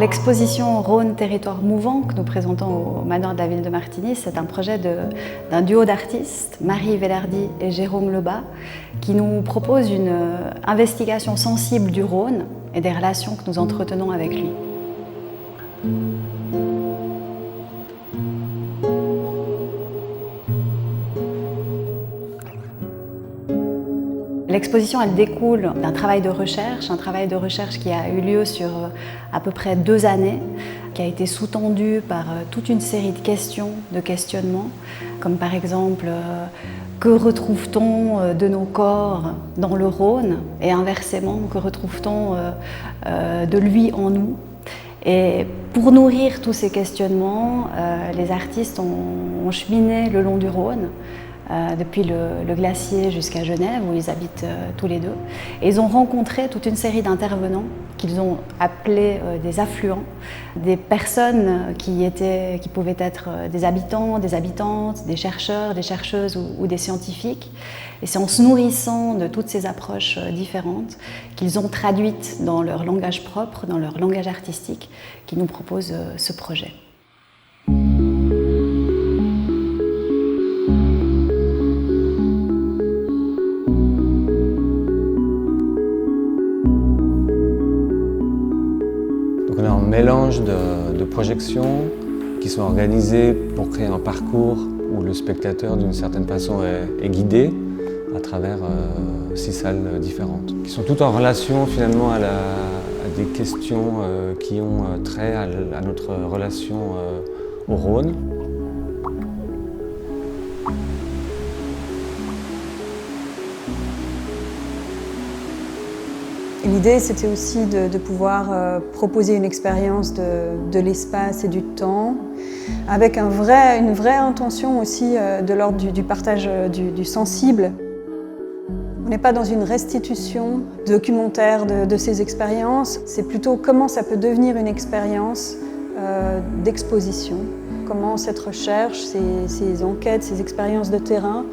l'exposition Rhône Territoire Mouvant que nous présentons au Manoir de la Ville de Martigny, c'est un projet d'un duo d'artistes, Marie Velardi et Jérôme Lebas, qui nous propose une investigation sensible du Rhône et des relations que nous entretenons avec lui. L'exposition, elle découle d'un travail de recherche, qui a eu lieu sur à peu près 2 années, qui a été sous-tendu par toute une série de questions, de questionnements, comme par exemple que retrouve-t-on de nos corps dans le Rhône et inversement, que retrouve-t-on de lui en nous? Et pour nourrir tous ces questionnements, les artistes ont cheminé le long du Rhône, depuis le glacier jusqu'à Genève, où ils habitent tous les deux. Et ils ont rencontré toute une série d'intervenants qu'ils ont appelés des affluents, des personnes qui pouvaient être des habitants, des habitantes, des chercheurs, des chercheuses ou des scientifiques. Et c'est en se nourrissant de toutes ces approches différentes qu'ils ont traduites dans leur langage propre, dans leur langage artistique, qu'ils nous proposent ce projet. On a un mélange de projections qui sont organisées pour créer un parcours où le spectateur, d'une certaine façon, est guidé à travers 6 salles différentes, qui sont toutes en relation finalement à des questions qui ont trait à notre relation au Rhône. L'idée, c'était aussi de pouvoir proposer une expérience de l'espace et du temps, avec une vraie intention aussi de l'ordre du partage du sensible. On n'est pas dans une restitution documentaire de ces expériences, c'est plutôt comment ça peut devenir une expérience d'exposition, comment cette recherche, ces enquêtes, ces expériences de terrain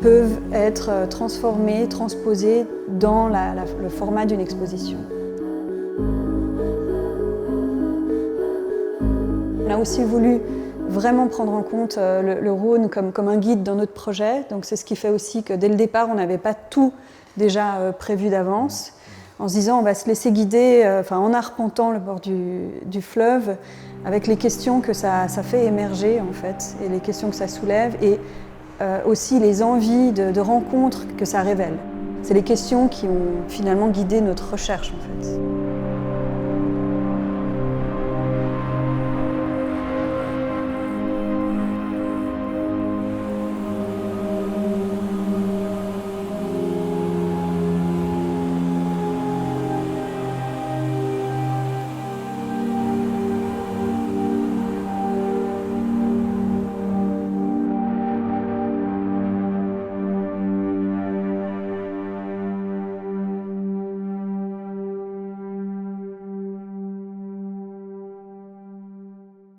peuvent être transformées, transposées dans le format d'une exposition. On a aussi voulu vraiment prendre en compte le Rhône comme un guide dans notre projet. Donc c'est ce qui fait aussi que dès le départ, on n'avait pas tout déjà prévu d'avance. En se disant on va se laisser guider en arpentant le bord du fleuve avec les questions que ça fait émerger en fait, et les questions que ça soulève. Et aussi les envies de rencontres que ça révèle. C'est les questions qui ont finalement guidé notre recherche en fait.